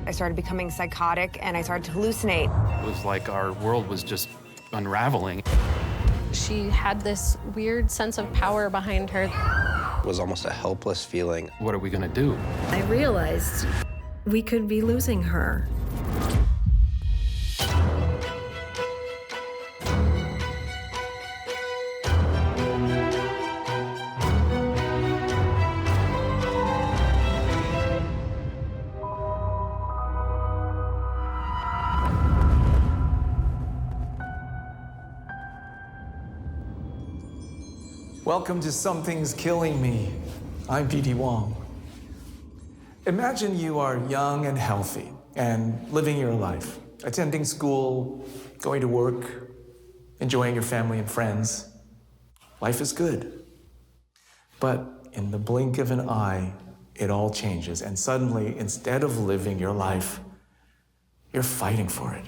I started becoming psychotic, and I started to hallucinate. It was like our world was just unraveling. She had this weird sense of power behind her. It was almost a helpless feeling. What are we gonna do? I realized we could be losing her. Welcome to Something's Killing Me. I'm P.D. Wong. Imagine you are young and healthy and living your life, attending school, going to work, enjoying your family and friends. Life is good. But in the blink of an eye, it all changes. And suddenly, instead of living your life, you're fighting for it.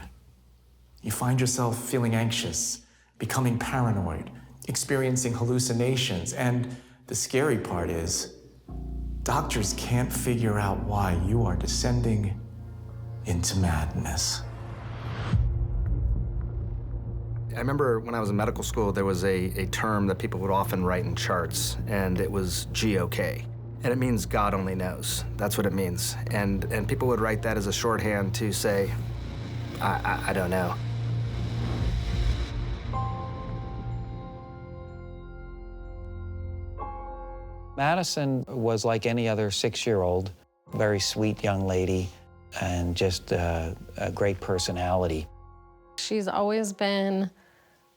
You find yourself feeling anxious, becoming paranoid, experiencing hallucinations, and the scary part is, doctors can't figure out why you are descending into madness. I remember when I was in medical school, there was a term that people would often write in charts, and it was GOK. And it means God only knows. That's what it means. And people would write that as a shorthand to say, I don't know. Madison was like any other 6-year-old, very sweet young lady, and just a great personality. She's always been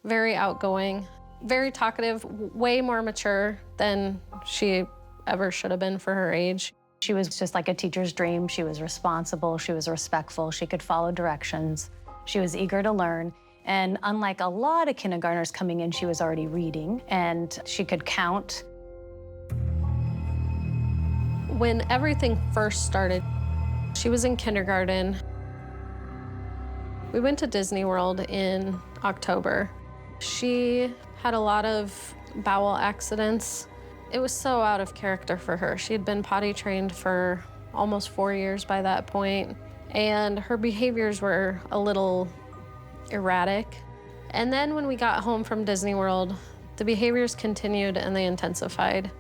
very outgoing, very talkative, way more mature than she ever should have been for her age. She was just like a teacher's dream. She was responsible, she was respectful, she could follow directions. She was eager to learn. And unlike a lot of kindergartners coming in, she was already reading, and she could count. When everything first started, she was in kindergarten. We went to Disney World in October. She had a lot of bowel accidents. It was so out of character for her. She had been potty trained for almost 4 years by that point, and her behaviors were a little erratic. And then when we got home from Disney World, the behaviors continued and they intensified.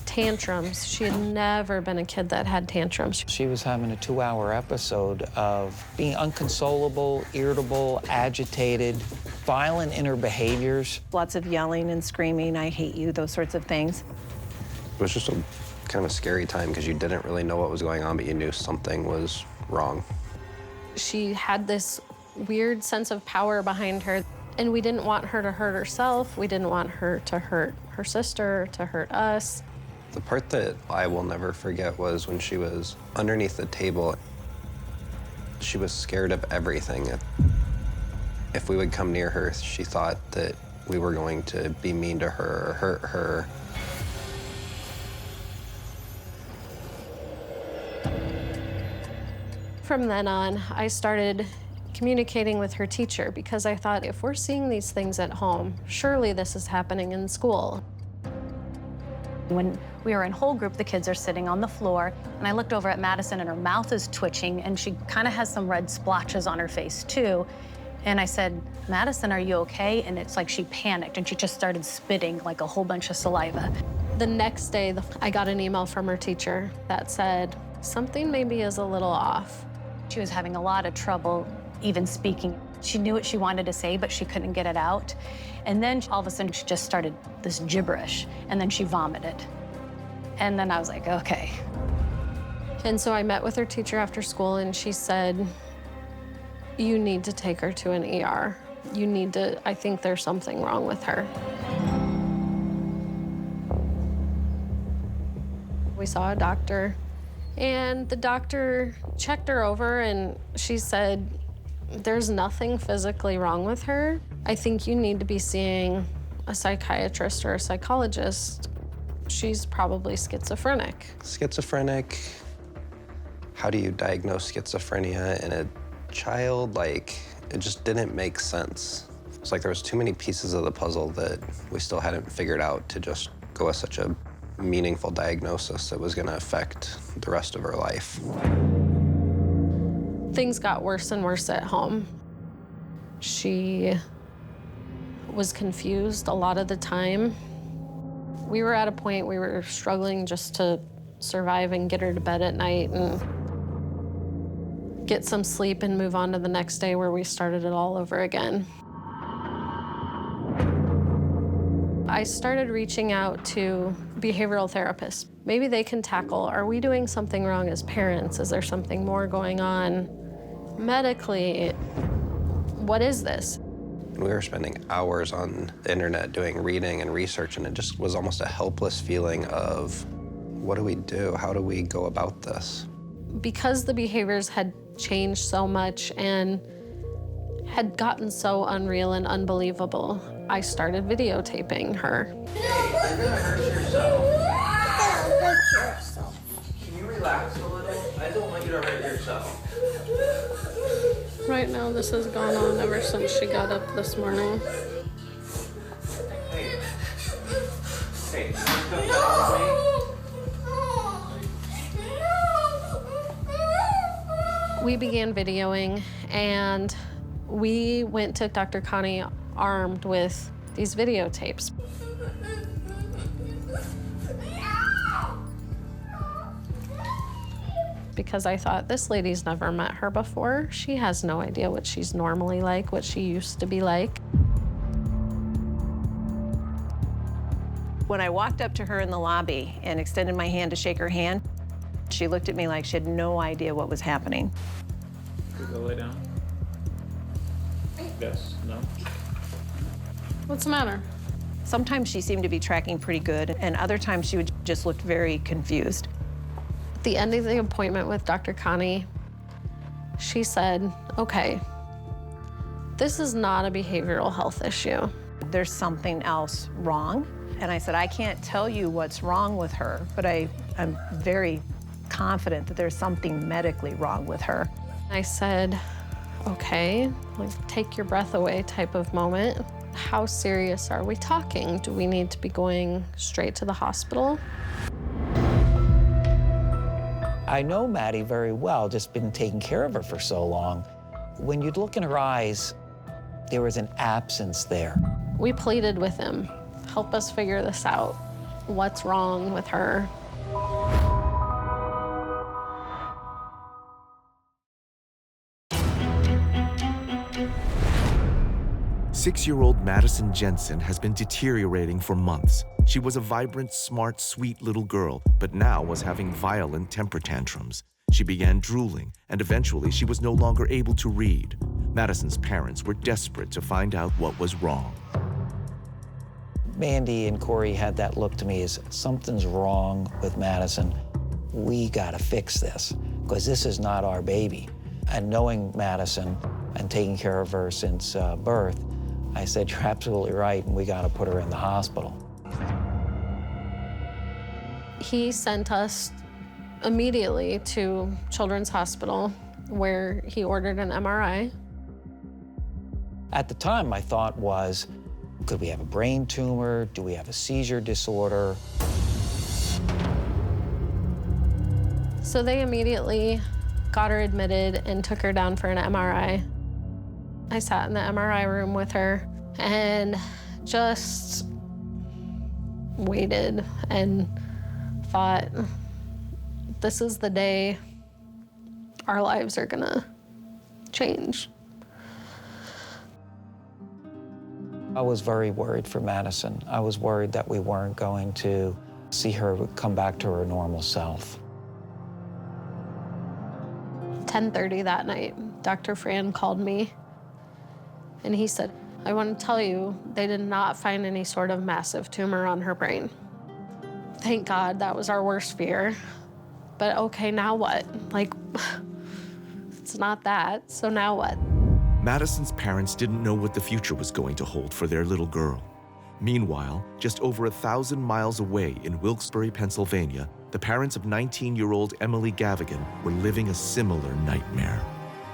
Tantrums. She had never been a kid that had tantrums. She was having a 2-hour episode of being unconsolable, irritable, agitated, violent in her behaviors. Lots of yelling and screaming, I hate you, those sorts of things. It was just a kind of scary time because you didn't really know what was going on, but you knew something was wrong. She had this weird sense of power behind her, and we didn't want her to hurt herself. We didn't want her to hurt her sister, to hurt us. The part that I will never forget was when she was underneath the table. She was scared of everything. If we would come near her, she thought that we were going to be mean to her or hurt her. From then on, I started communicating with her teacher because I thought, if we're seeing these things at home, surely this is happening in school. When we were in whole group, the kids are sitting on the floor, and I looked over at Madison, and her mouth is twitching, and she kind of has some red splotches on her face, too. And I said, Madison, are you okay? And it's like she panicked, and she just started spitting like a whole bunch of saliva. The next day, I got an email from her teacher that said, something maybe is a little off. She was having a lot of trouble even speaking. She knew what she wanted to say, but she couldn't get it out. And then all of a sudden, she just started this gibberish, and then she vomited. And then I was like, okay. And so I met with her teacher after school, and she said, you need to take her to an ER. You need to, I think there's something wrong with her. We saw a doctor, and the doctor checked her over, and she said, there's nothing physically wrong with her. I think you need to be seeing a psychiatrist or a psychologist. She's probably schizophrenic. Schizophrenic? How do you diagnose schizophrenia in a child? Like, it just didn't make sense. It's like there was too many pieces of the puzzle that we still hadn't figured out to just go with such a meaningful diagnosis that was going to affect the rest of her life. Things got worse and worse at home. She was confused a lot of the time. We were at a point we were struggling just to survive and get her to bed at night and get some sleep and move on to the next day where we started it all over again. I started reaching out to behavioral therapists. Maybe they can tackle, are we doing something wrong as parents? Is there something more going on medically? What is this? We were spending hours on the internet doing reading and research, and it just was almost a helpless feeling of, what do we do? How do we go about this? Because the behaviors had changed so much and had gotten so unreal and unbelievable, I started videotaping her. Hey, you're gonna hurt yourself. Hurt yourself. Can you relax a little? I don't want you to hurt yourself. Right now, this has gone on ever since she got up this morning. Hey. Hey, you wanna come down with me? We began videoing, and we went to Dr. Connie armed with these videotapes. Because I thought, this lady's never met her before. She has no idea what she's normally like, what she used to be like. When I walked up to her in the lobby and extended my hand to shake her hand, she looked at me like she had no idea what was happening. Could you go lay down? Yes, no? What's the matter? Sometimes she seemed to be tracking pretty good, and other times she would just look very confused. At the end of the appointment with Dr. Connie, she said, okay, this is not a behavioral health issue. There's something else wrong. And I said, I can't tell you what's wrong with her, but I'm very confident that there's something medically wrong with her. I said, okay, like take your breath away type of moment. How serious are we talking? Do we need to be going straight to the hospital? I know Maddie very well, just been taking care of her for so long. When you'd look in her eyes, there was an absence there. We pleaded with him, help us figure this out. What's wrong with her? Six-year-old Madison Jensen has been deteriorating for months. She was a vibrant, smart, sweet little girl, but now was having violent temper tantrums. She began drooling, and eventually she was no longer able to read. Madison's parents were desperate to find out what was wrong. Mandy and Corey had that look to me as, something's wrong with Madison. We gotta fix this, because this is not our baby. And knowing Madison and taking care of her since birth, I said, you're absolutely right, and we gotta put her in the hospital. He sent us immediately to Children's Hospital, where he ordered an MRI. At the time, my thought was, could we have a brain tumor? Do we have a seizure disorder? So they immediately got her admitted and took her down for an MRI. I sat in the MRI room with her and just waited and thought, this is the day our lives are gonna change. I was very worried for Madison. I was worried that we weren't going to see her come back to her normal self. 10:30 that night, Dr. Fran called me and he said, I want to tell you, they did not find any sort of massive tumor on her brain. Thank God, that was our worst fear. But okay, now what? Like, it's not that, so now what? Madison's parents didn't know what the future was going to hold for their little girl. Meanwhile, just over 1,000 miles away in Wilkes-Barre, Pennsylvania, the parents of 19-year-old Emily Gavigan were living a similar nightmare.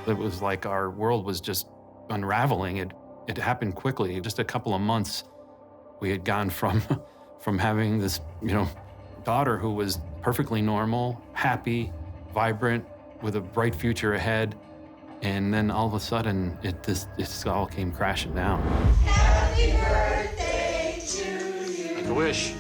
It was like our world was just unraveling. It happened quickly. Just a couple of months, we had gone from having this, daughter who was perfectly normal, happy, vibrant, with a bright future ahead. And then all of a sudden, it all came crashing down. Happy birthday to you. Make a wish.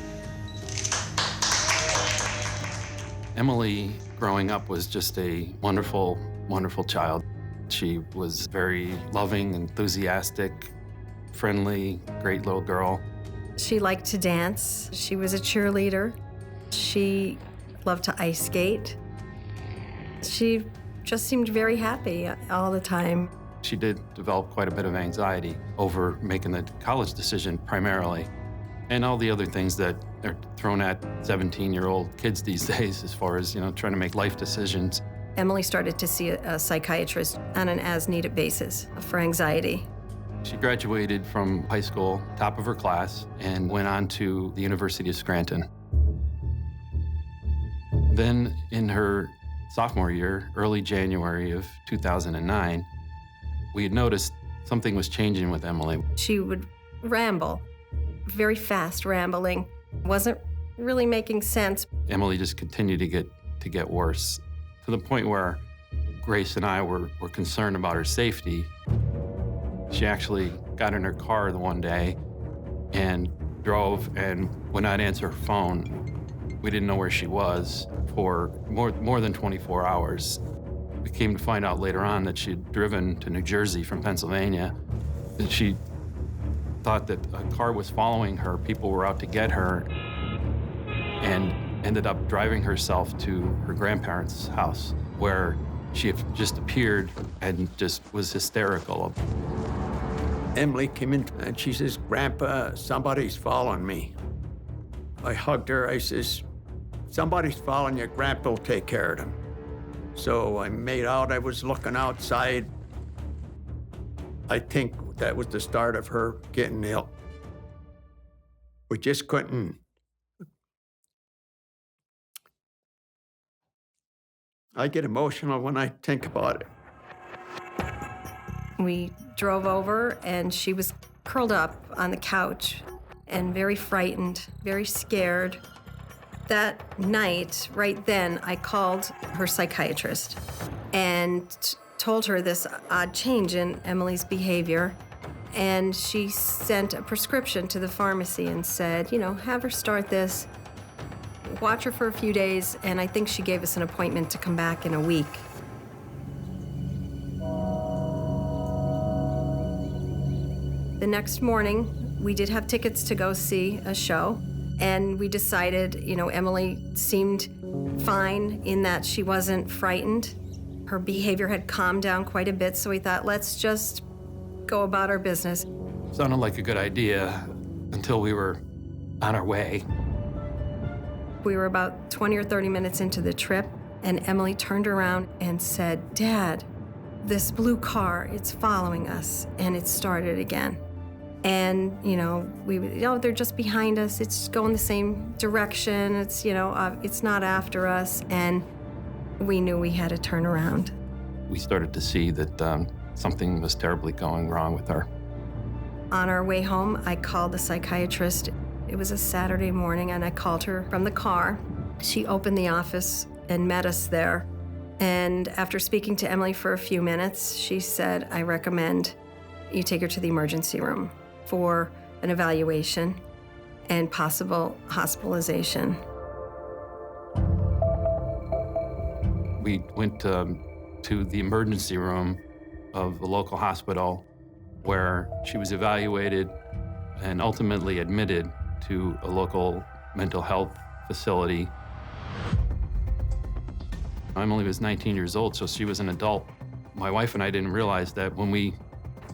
Emily, growing up, was just a wonderful, wonderful child. She was very loving, enthusiastic, friendly, great little girl. She liked to dance. She was a cheerleader. She loved to ice skate. She just seemed very happy all the time. She did develop quite a bit of anxiety over making the college decision primarily, and all the other things that are thrown at 17-year-old kids these days as far as, trying to make life decisions. Emily started to see a psychiatrist on an as-needed basis for anxiety. She graduated from high school, top of her class, and went on to the University of Scranton. Then in her sophomore year, early January of 2009, we had noticed something was changing with Emily. She would ramble, very fast rambling. Wasn't really making sense. Emily just continued to get worse, to the point where Grace and I were concerned about her safety. She actually got in her car the one day and drove and would not answer her phone. We didn't know where she was for more than 24 hours. We came to find out later on that she had driven to New Jersey from Pennsylvania. That she thought that a car was following her, people were out to get her, and ended up driving herself to her grandparents' house, where she had just appeared and just was hysterical. Emily came in and she says, "Grandpa, somebody's following me." I hugged her. I says, "Somebody's following you. Grandpa will take care of them." So I made out I was looking outside. I think that was the start of her getting ill. We just couldn't. I get emotional when I think about it. We drove over, and she was curled up on the couch and very frightened, very scared. That night, right then, I called her psychiatrist and told her this odd change in Emily's behavior. And she sent a prescription to the pharmacy and said, have her start this, watch her for a few days, and I think she gave us an appointment to come back in a week. The next morning, we did have tickets to go see a show, and we decided, Emily seemed fine in that she wasn't frightened. Her behavior had calmed down quite a bit, so we thought, let's just go about our business. Sounded like a good idea until we were on our way. We were about 20 or 30 minutes into the trip, and Emily turned around and said, "Dad, this blue car, it's following us," and it started again. And, they're just behind us. It's going the same direction. It's, it's not after us. And we knew we had to turn around. We started to see that something was terribly going wrong with her. On our way home, I called the psychiatrist. It was a Saturday morning, and I called her from the car. She opened the office and met us there. And after speaking to Emily for a few minutes, she said, "I recommend you take her to the emergency room for an evaluation and possible hospitalization." We went to the emergency room of the local hospital, where she was evaluated and ultimately admitted to a local mental health facility. Emily was 19 years old, so she was an adult. My wife and I didn't realize that when we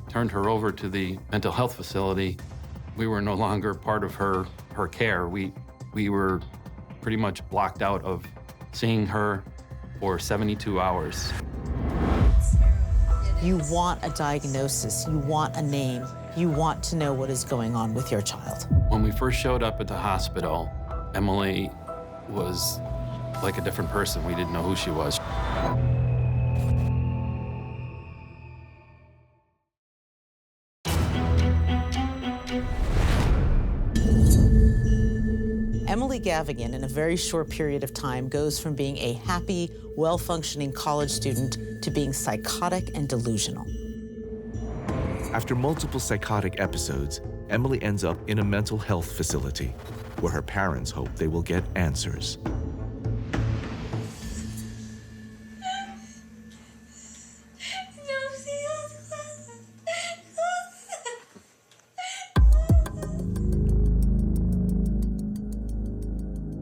turned her over to the mental health facility, we were no longer part of her care. We were pretty much blocked out of seeing her for 72 hours. You want a diagnosis, you want a name, you want to know what is going on with your child. When we first showed up at the hospital, Emily was like a different person. We didn't know who she was. Emily Gavigan, in a very short period of time, goes from being a happy, well-functioning college student to being psychotic and delusional. After multiple psychotic episodes, Emily ends up in a mental health facility where her parents hope they will get answers.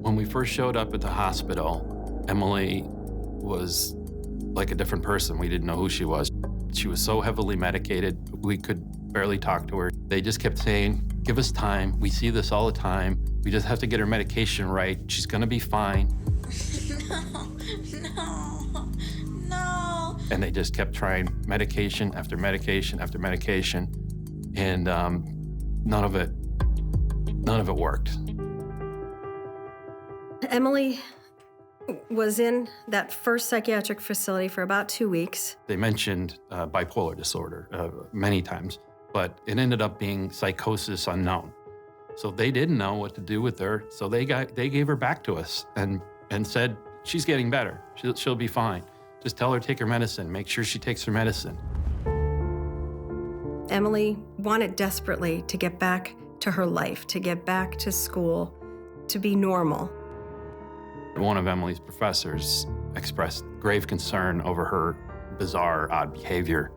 When we first showed up at the hospital, Emily was like a different person. We didn't know who she was. She was so heavily medicated, we could barely talk to her. They just kept saying, give us time. We see this all the time. We just have to get her medication right. She's gonna be fine. No. And they just kept trying medication after medication after medication. And none of it worked. Emily was in that first psychiatric facility for about 2 weeks. They mentioned bipolar disorder many times, but it ended up being psychosis unknown. So they didn't know what to do with her, so they gave her back to us and said, she's getting better, she'll be fine. Just tell her to take her medicine, make sure she takes her medicine. Emily wanted desperately to get back to her life, to get back to school, to be normal. One of Emily's professors expressed grave concern over her bizarre, odd behavior.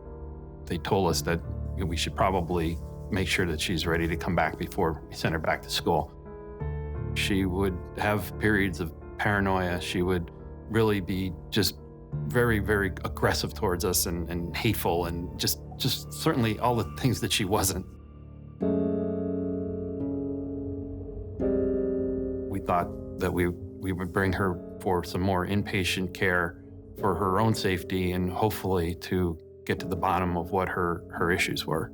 They told us that we should probably make sure that she's ready to come back before we send her back to school. She would have periods of paranoia. She would really be just very, very aggressive towards us and hateful and just certainly all the things that she wasn't. We thought that we would bring her for some more inpatient care for her own safety and hopefully to get to the bottom of what her issues were.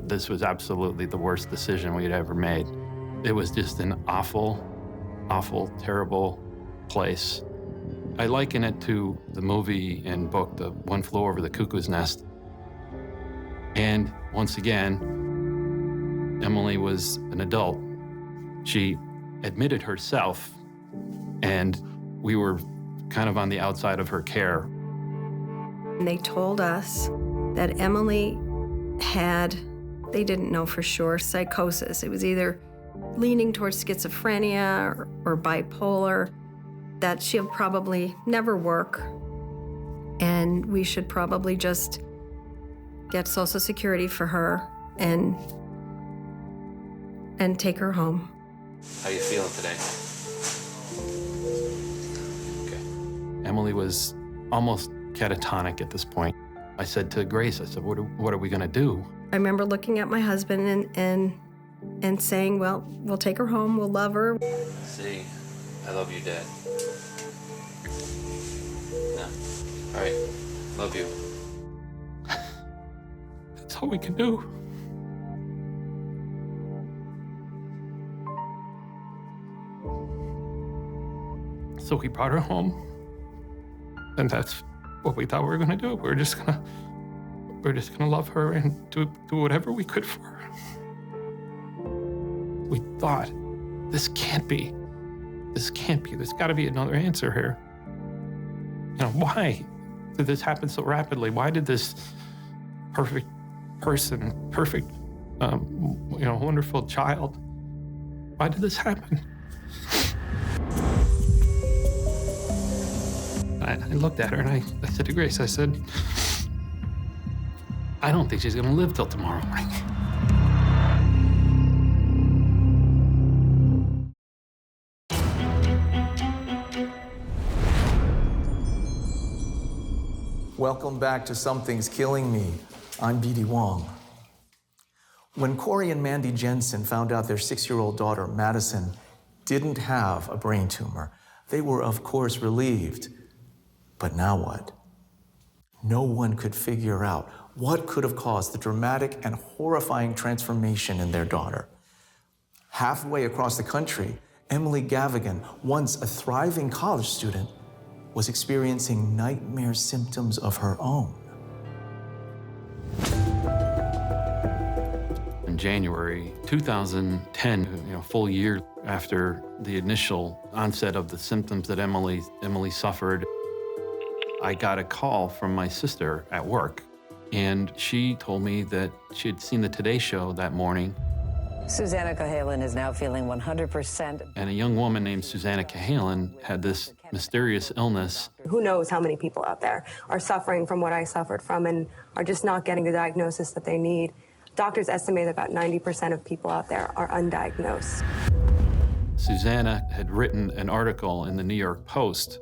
This was absolutely the worst decision we had ever made. It was just an awful, awful, terrible place. I liken it to the movie and book, The One Flew Over the Cuckoo's Nest. And once again, Emily was an adult. She admitted herself, and we were kind of on the outside of her care. And they told us that Emily had, they didn't know for sure, psychosis. It was either leaning towards schizophrenia or bipolar, that she'll probably never work, and we should probably just get Social Security for her and take her home. How you feeling today? Okay. Emily was almost catatonic at this point. I said to Grace, I said, what are we gonna do? I remember looking at my husband and saying, well, we'll take her home, we'll love her. See, I love you, Dad. No. All right, love you. That's all we can do. So we brought her home, and that's what we thought we were gonna do. We were just gonna love her and do whatever we could for her. We thought, this can't be. There's gotta be another answer here. You know, why did this happen so rapidly? Why did this perfect person, perfect, wonderful child, why did this happen? I looked at her and I said to Grace, I said, I don't think she's gonna live till tomorrow morning. Welcome back to Something's Killing Me. I'm B.D. Wong. When Corey and Mandy Jensen found out their 6-year-old daughter, Madison, didn't have a brain tumor, they were, of course, relieved. But now what? No one could figure out what could have caused the dramatic and horrifying transformation in their daughter. Halfway across the country, Emily Gavigan, once a thriving college student, was experiencing nightmare symptoms of her own. And in January 2010, full year after the initial onset of the symptoms that Emily suffered. I got a call from my sister at work, and she told me that she had seen the Today Show that morning. Susanna Cahalan is now feeling 100%. And a young woman named Susanna Cahalan had this mysterious illness. Who knows how many people out there are suffering from what I suffered from and are just not getting the diagnosis that they need. Doctors estimate that about 90% of people out there are undiagnosed. Susanna had written an article in the New York Post,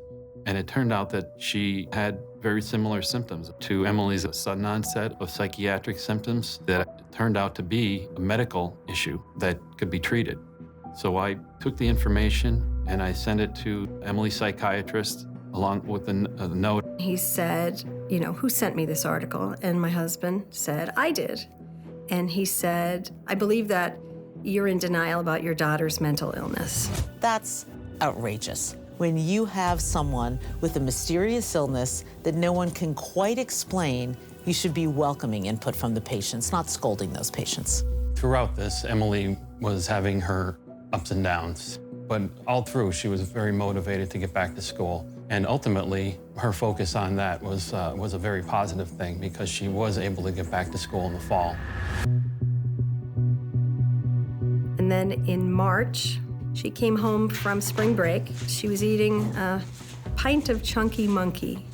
and it turned out that she had very similar symptoms to Emily's sudden onset of psychiatric symptoms that turned out to be a medical issue that could be treated. So I took the information and I sent it to Emily's psychiatrist along with a note. He said, who sent me this article? And my husband said, I did. And he said, I believe that you're in denial about your daughter's mental illness. That's outrageous. When you have someone with a mysterious illness that no one can quite explain, you should be welcoming input from the patients, not scolding those patients. Throughout this, Emily was having her ups and downs, but all through, she was very motivated to get back to school. And ultimately, her focus on that was a very positive thing because she was able to get back to school in the fall. And then in March, she came home from spring break. She was eating a pint of Chunky Monkey,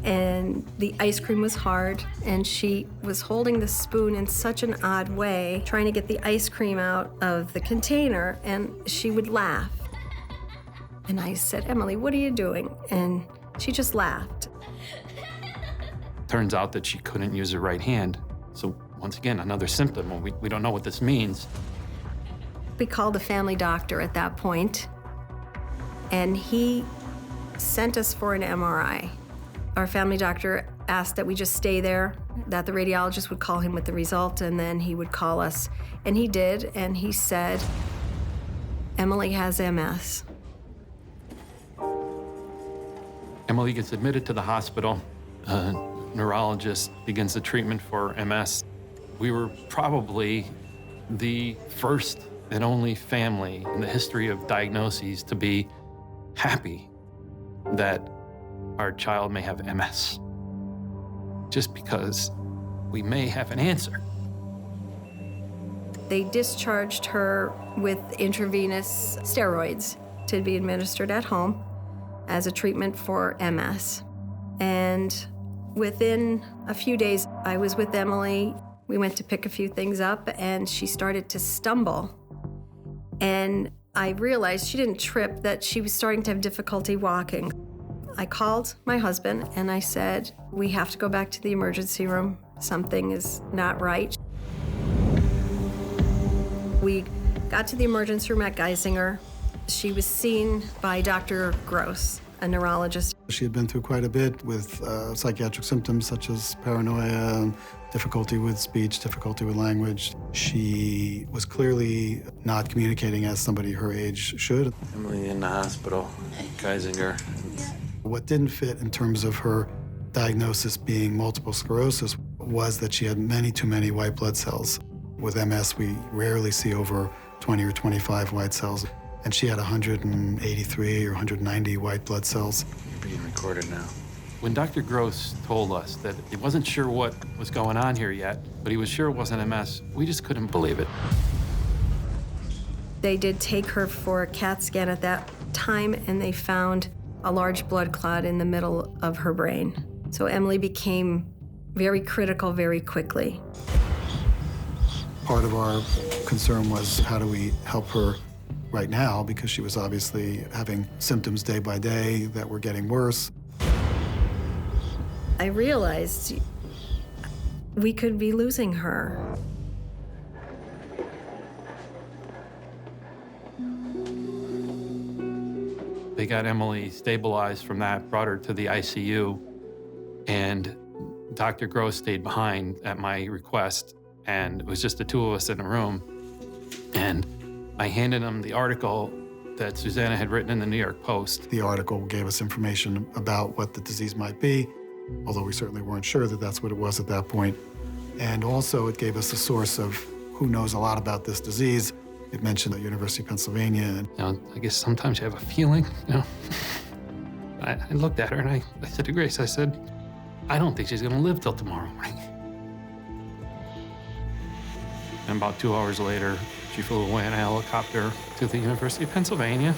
and the ice cream was hard, and she was holding the spoon in such an odd way, trying to get the ice cream out of the container, and she would laugh. And I said, Emily, what are you doing? And she just laughed. Turns out that she couldn't use her right hand. So once again, another symptom. We don't know what this means. We called the family doctor at that point, and he sent us for an MRI. Our family doctor asked that we just stay there, that the radiologist would call him with the result, and then he would call us. And he did, and he said, Emily has MS. Emily gets admitted to the hospital. A neurologist begins the treatment for MS. We were probably the first and only family in the history of diagnoses to be happy that our child may have MS, just because we may have an answer. They discharged her with intravenous steroids to be administered at home as a treatment for MS. And within a few days, I was with Emily. We went to pick a few things up, and she started to stumble. And I realized she didn't trip, that she was starting to have difficulty walking. I called my husband and I said, we have to go back to the emergency room. Something is not right. We got to the emergency room at Geisinger. She was seen by Dr. Gross, a neurologist. She had been through quite a bit with psychiatric symptoms such as paranoia, difficulty with speech, difficulty with language. She was clearly not communicating as somebody her age should. Emily in the hospital, Geisinger. What didn't fit in terms of her diagnosis being multiple sclerosis was that she had too many white blood cells. With MS, we rarely see over 20 or 25 white cells. And she had 183 or 190 white blood cells. You're being recorded now. When Dr. Gross told us that he wasn't sure what was going on here yet, but he was sure it wasn't MS, we just couldn't believe it. They did take her for a CAT scan at that time, and they found a large blood clot in the middle of her brain. So Emily became very critical very quickly. Part of our concern was, how do we help her right now, because she was obviously having symptoms day by day that were getting worse. I realized we could be losing her. They got Emily stabilized from that, brought her to the ICU, and Dr. Gross stayed behind at my request, and it was just the two of us in the room. And I handed him the article that Susanna had written in the New York Post. The article gave us information about what the disease might be, although we certainly weren't sure that that's what it was at that point. And also it gave us a source of who knows a lot about this disease. It mentioned the University of Pennsylvania. And I guess sometimes you have a feeling, I looked at her and I said to Grace, I said, I don't think she's gonna live till tomorrow morning. And about 2 hours later, she flew away in a helicopter to the University of Pennsylvania.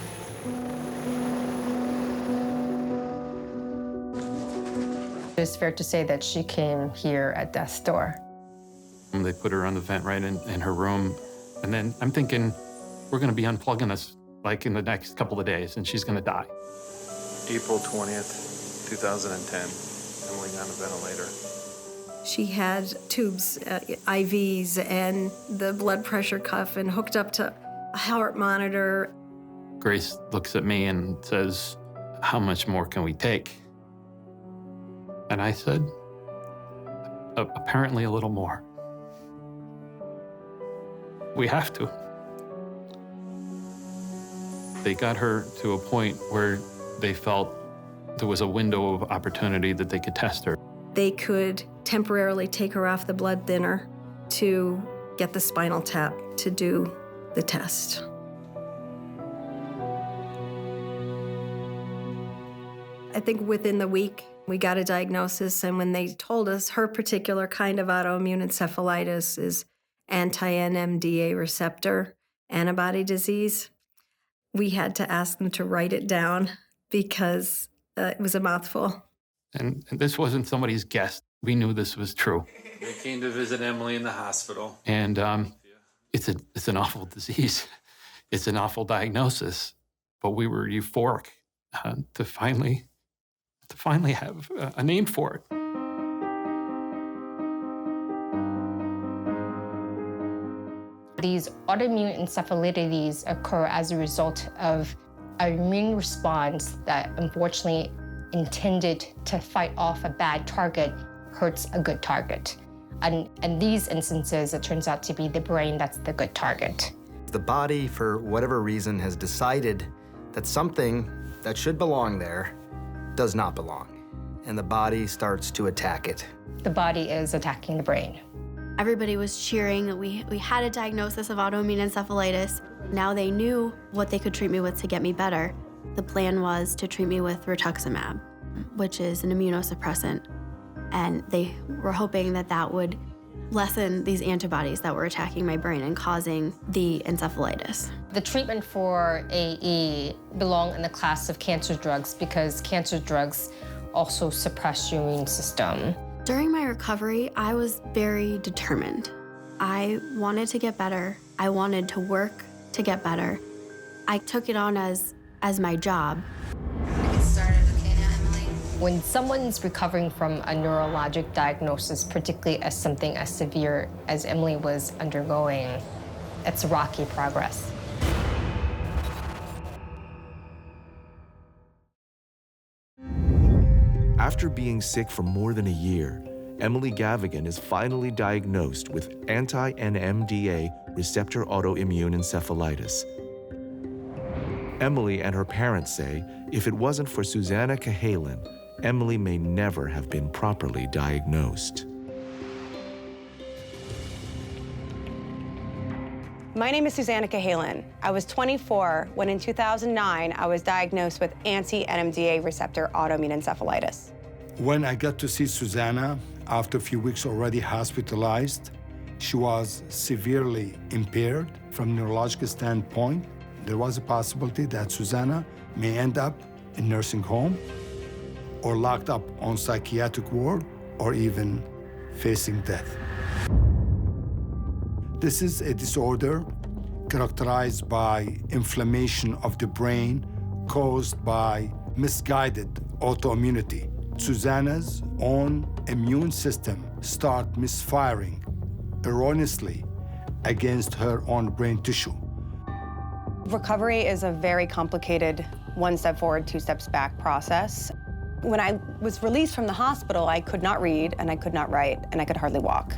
It's fair to say that she came here at death's door. They put her on the vent right in her room. And then I'm thinking, we're gonna be unplugging this like in the next couple of days and she's gonna die. April 20th, 2010, Emily on a ventilator. She had tubes, IVs, and the blood pressure cuff, and hooked up to a heart monitor. Grace looks at me and says, how much more can we take? And I said, apparently a little more. We have to. They got her to a point where they felt there was a window of opportunity that they could test her. They could temporarily take her off the blood thinner to get the spinal tap to do the test. I think within the week, we got a diagnosis, and when they told us her particular kind of autoimmune encephalitis is anti-NMDA receptor antibody disease, we had to ask them to write it down because it was a mouthful. And this wasn't somebody's guess. We knew this was true. They came to visit Emily in the hospital. And it's an awful disease. It's an awful diagnosis. But we were euphoric to finally have a name for it. These autoimmune encephalitides occur as a result of an immune response that unfortunately intended to fight off a bad target hurts a good target. And in these instances, it turns out to be the brain that's the good target. The body, for whatever reason, has decided that something that should belong there does not belong, and the body starts to attack it. The body is attacking the brain. Everybody was cheering. We had a diagnosis of autoimmune encephalitis. Now they knew what they could treat me with to get me better. The plan was to treat me with rituximab, which is an immunosuppressant. And they were hoping that that would lessen these antibodies that were attacking my brain and causing the encephalitis. The treatment for AE belong in the class of cancer drugs because cancer drugs also suppress your immune system. During my recovery, I was very determined. I wanted to get better. I wanted to work to get better. I took it on as my job. When someone's recovering from a neurologic diagnosis, particularly as something as severe as Emily was undergoing, it's rocky progress. After being sick for more than a year, Emily Gavigan is finally diagnosed with anti-NMDA receptor autoimmune encephalitis. Emily and her parents say if it wasn't for Susanna Cahalan, Emily may never have been properly diagnosed. My name is Susanna Cahalan. I was 24 when in 2009 I was diagnosed with anti-NMDA receptor autoimmune encephalitis. When I got to see Susanna, after a few weeks already hospitalized, she was severely impaired from a neurological standpoint. There was a possibility that Susanna may end up in nursing home or locked up on psychiatric ward or even facing death. This is a disorder characterized by inflammation of the brain caused by misguided autoimmunity. Susanna's own immune system starts misfiring erroneously against her own brain tissue. Recovery is a very complicated one step forward, two steps back process. When I was released from the hospital, I could not read and I could not write and I could hardly walk.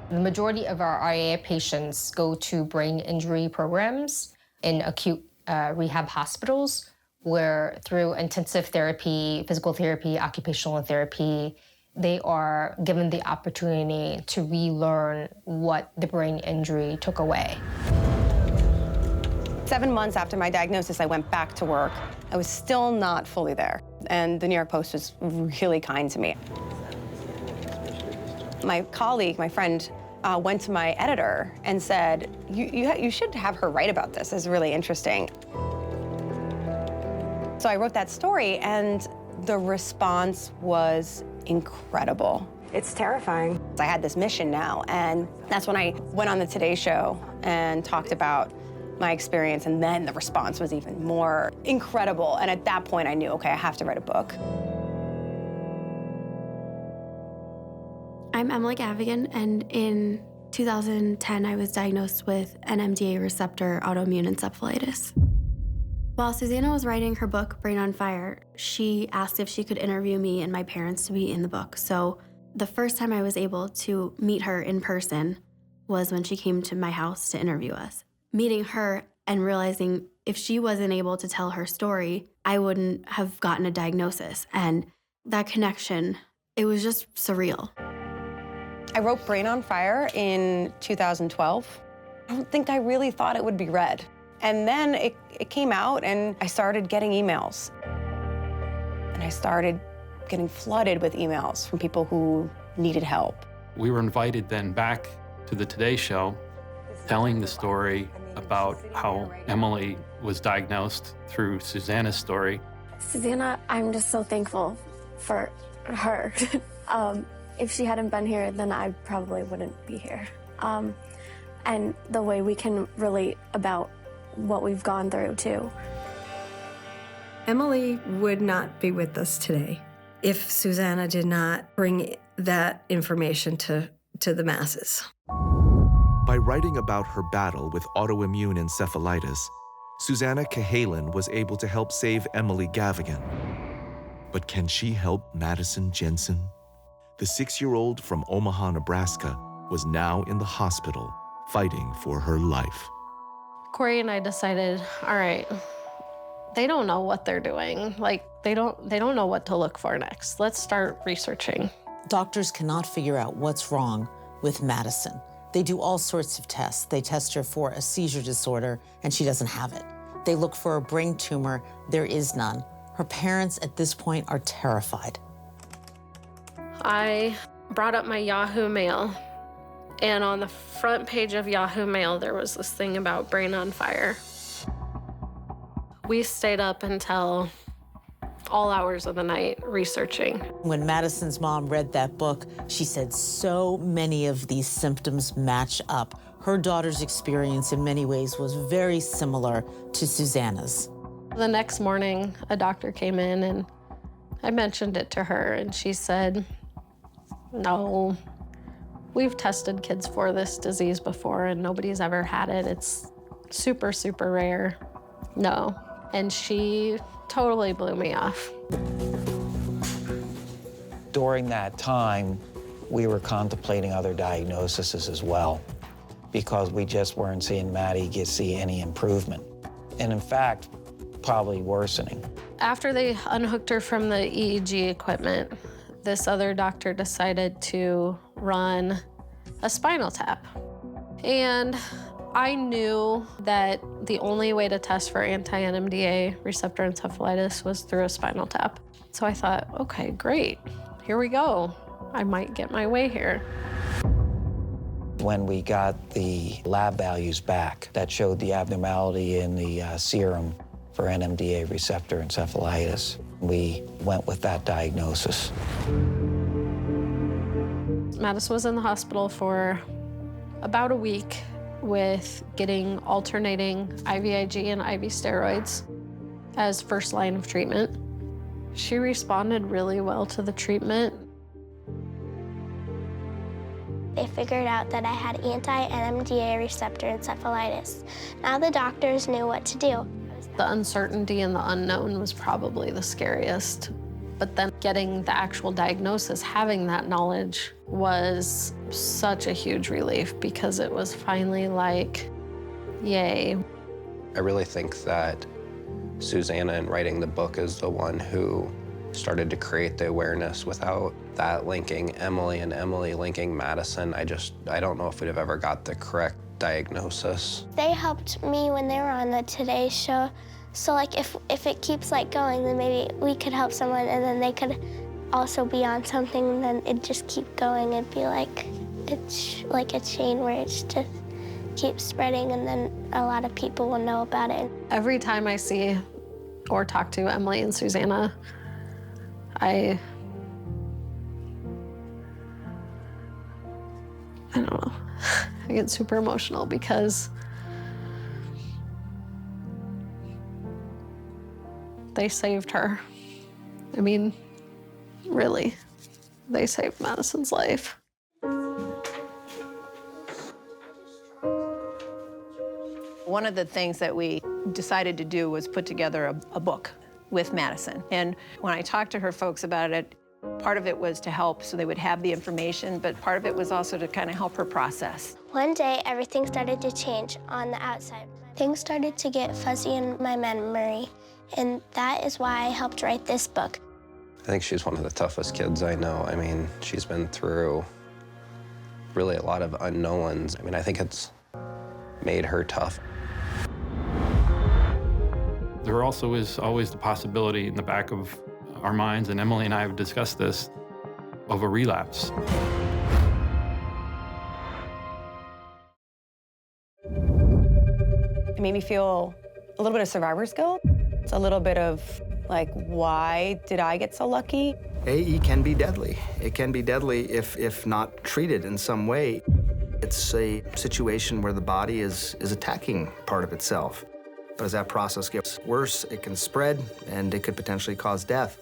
The majority of our RIA patients go to brain injury programs in acute rehab hospitals where through intensive therapy, physical therapy, occupational therapy, they are given the opportunity to relearn what the brain injury took away. 7 months after my diagnosis, I went back to work. I was still not fully there, and the New York Post was really kind to me. My colleague, my friend, went to my editor and said, you should have her write about this. It's really interesting. So I wrote that story, and the response was incredible. It's terrifying. I had this mission now, and that's when I went on the Today Show and talked about my experience, and then the response was even more incredible. And at that point, I knew, okay, I have to write a book. I'm Emily Gavigan, and in 2010, I was diagnosed with NMDA receptor autoimmune encephalitis. While Susanna was writing her book, Brain on Fire, she asked if she could interview me and my parents to be in the book. So the first time I was able to meet her in person was when she came to my house to interview us. Meeting her and realizing if she wasn't able to tell her story, I wouldn't have gotten a diagnosis. And that connection, it was just surreal. I wrote Brain on Fire in 2012. I don't think I really thought it would be read. And then it came out, and I started getting emails. And I started getting flooded with emails from people who needed help. We were invited then back to the Today Show, telling the story about how Emily was diagnosed through Susanna's story. Susanna, I'm just so thankful for her. If she hadn't been here, then I probably wouldn't be here. And the way we can relate about what we've gone through, too. Emily would not be with us today if Susanna did not bring that information to the masses. By writing about her battle with autoimmune encephalitis, Susanna Cahalan was able to help save Emily Gavigan. But can she help Madison Jensen? The 6-year-old from Omaha, Nebraska, was now in the hospital fighting for her life. Corey and I decided, all right, they don't know what they're doing. Like, they don't know what to look for next. Let's start researching. Doctors cannot figure out what's wrong with Madison. They do all sorts of tests. They test her for a seizure disorder, and she doesn't have it. They look for a brain tumor. There is none. Her parents at this point are terrified. I brought up my Yahoo Mail, and on the front page of Yahoo Mail, there was this thing about Brain on Fire. We stayed up until all hours of the night researching. When Madison's mom read that book, she said so many of these symptoms match up. Her daughter's experience in many ways was very similar to Susanna's. The next morning, a doctor came in, and I mentioned it to her, and she said, no, we've tested kids for this disease before, and nobody's ever had it. It's super, super rare. No. And she totally blew me off. During that time, we were contemplating other diagnoses as well, because we just weren't seeing Maddie see any improvement. And in fact, probably worsening. After they unhooked her from the EEG equipment, this other doctor decided to run a spinal tap. And I knew that the only way to test for anti-NMDA receptor encephalitis was through a spinal tap. So I thought, okay, great, here we go. I might get my way here. When we got the lab values back that showed the abnormality in the serum for NMDA receptor encephalitis, we went with that diagnosis. Madison was in the hospital for about a week with getting alternating IVIG and IV steroids as first line of treatment. She responded really well to the treatment. They figured out that I had anti-NMDA receptor encephalitis. Now the doctors knew what to do. The uncertainty and the unknown was probably the scariest. But then getting the actual diagnosis, having that knowledge, was such a huge relief because it was finally like, yay. I really think that Susanna, in writing the book, is the one who started to create the awareness. Without that linking Emily and Emily linking Madison, I don't know if we'd have ever got the correct diagnosis. They helped me when they were on the Today Show. So like if it keeps like going, then maybe we could help someone and then they could also be on something, then it'd just keep going. It'd be like, it's like a chain where it's just keeps spreading and then a lot of people will know about it. Every time I see or talk to Emily and Susanna, I don't know, I get super emotional because they saved her. I mean, really, they saved Madison's life. One of the things that we decided to do was put together a book with Madison. And when I talked to her folks about it, part of it was to help so they would have the information, but part of it was also to kind of help her process. One day, everything started to change on the outside. Things started to get fuzzy in my memory, and that is why I helped write this book. I think she's one of the toughest kids I know. I mean, she's been through really a lot of unknowns. I mean, I think it's made her tough. There also is always the possibility in the back of our minds, and Emily and I have discussed this, of a relapse. It made me feel a little bit of survivor's guilt. It's a little bit of like, why did I get so lucky? AE can be deadly. It can be deadly if not treated in some way. It's a situation where the body is attacking part of itself. But as that process gets worse, it can spread and it could potentially cause death.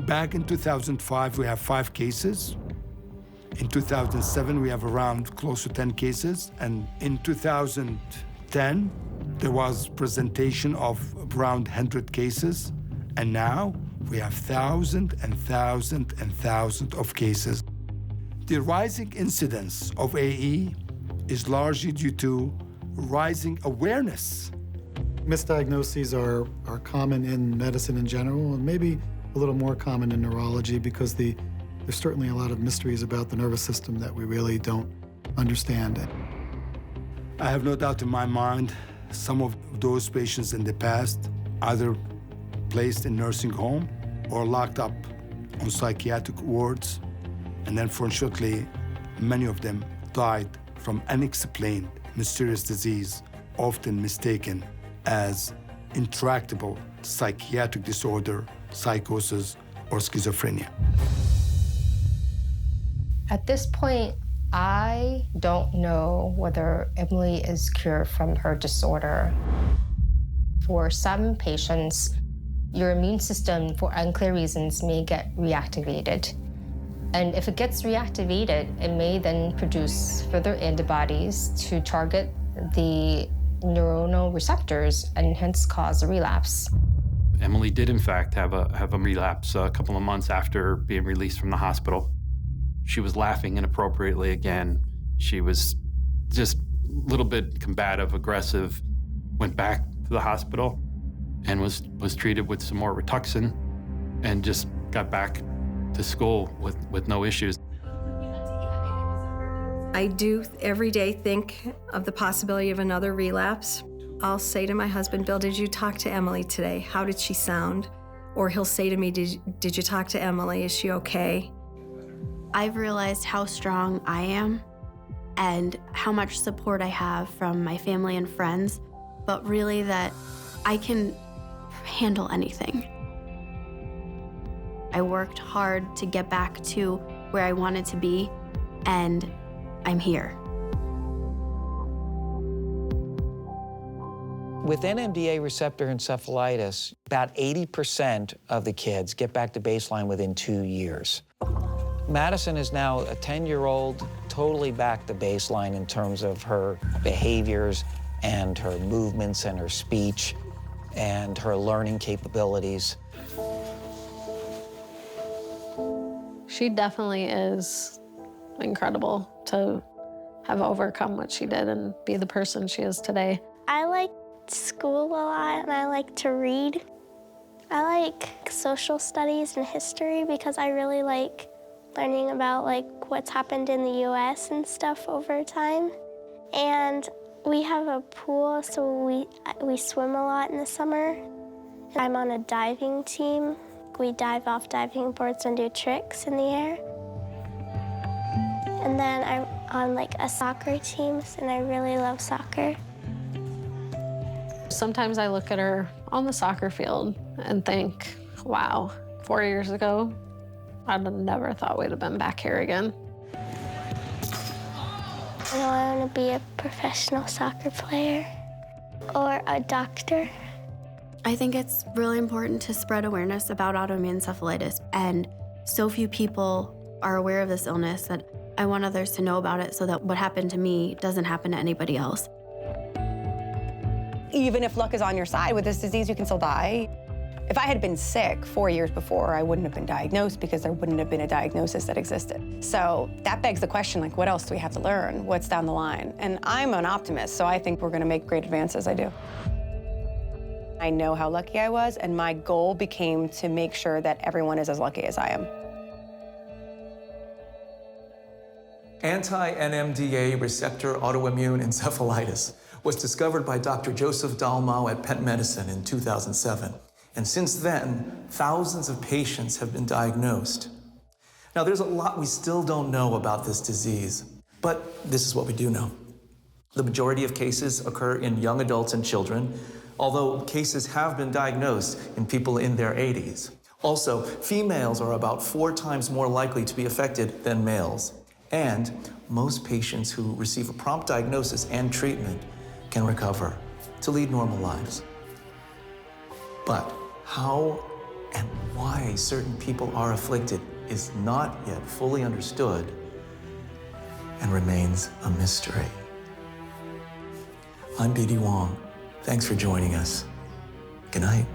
Back in 2005, we have 5 cases. In 2007, we have around close to 10 cases. And in 2010, there was presentation of around 100 cases. And now we have thousands and thousands and thousands of cases. The rising incidence of AE is largely due to rising awareness. Misdiagnoses are common in medicine in general, and maybe a little more common in neurology because there's certainly a lot of mysteries about the nervous system that we really don't understand. I have no doubt in my mind some of those patients in the past either placed in nursing home or locked up on psychiatric wards, and unfortunately, many of them died from unexplained mysterious disease, often mistaken as intractable psychiatric disorder, psychosis, or schizophrenia. At this point, I don't know whether Emily is cured from her disorder. For some patients, your immune system, for unclear reasons, may get reactivated. And if it gets reactivated, it may then produce further antibodies to target the neuronal receptors and hence cause a relapse. Emily did, in fact, have a relapse a couple of months after being released from the hospital. She was laughing inappropriately again. She was just a little bit combative, aggressive, went back to the hospital and was treated with some more Rituxan and just got back to school with no issues. I do every day think of the possibility of another relapse. I'll say to my husband, Bill, did you talk to Emily today? How did she sound? Or he'll say to me, did you talk to Emily? Is she okay? I've realized how strong I am and how much support I have from my family and friends, but really that I can handle anything. I worked hard to get back to where I wanted to be, and I'm here. With NMDA receptor encephalitis, about 80% of the kids get back to baseline within 2 years. Madison is now a 10-year-old, totally back to baseline in terms of her behaviors and her movements and her speech and her learning capabilities. She definitely is incredible to have overcome what she did and be the person she is today. I like school a lot and I like to read. I like social studies and history because I really like learning about like what's happened in the US and stuff over time. And we have a pool, so we swim a lot in the summer. I'm on a diving team. We dive off diving boards and do tricks in the air. And then I'm on like a soccer team, and I really love soccer. Sometimes I look at her on the soccer field and think, wow, 4 years ago, I'd have never thought we'd have been back here again. You know, I want to be a professional soccer player or a doctor. I think it's really important to spread awareness about autoimmune encephalitis, and so few people are aware of this illness that I want others to know about it so that what happened to me doesn't happen to anybody else. Even if luck is on your side with this disease, you can still die. If I had been sick 4 years before, I wouldn't have been diagnosed because there wouldn't have been a diagnosis that existed. So that begs the question, like, what else do we have to learn? What's down the line? And I'm an optimist, so I think we're gonna make great advances, I do. I know how lucky I was, and my goal became to make sure that everyone is as lucky as I am. Anti-NMDA receptor autoimmune encephalitis was discovered by Dr. Joseph Dalmau at Penn Medicine in 2007. And since then, thousands of patients have been diagnosed. Now, there's a lot we still don't know about this disease, but this is what we do know. The majority of cases occur in young adults and children, although cases have been diagnosed in people in their 80s. Also, females are about 4 times more likely to be affected than males. And most patients who receive a prompt diagnosis and treatment can recover to lead normal lives. But how and why certain people are afflicted is not yet fully understood and remains a mystery. I'm BD Wong. Thanks for joining us. Good night.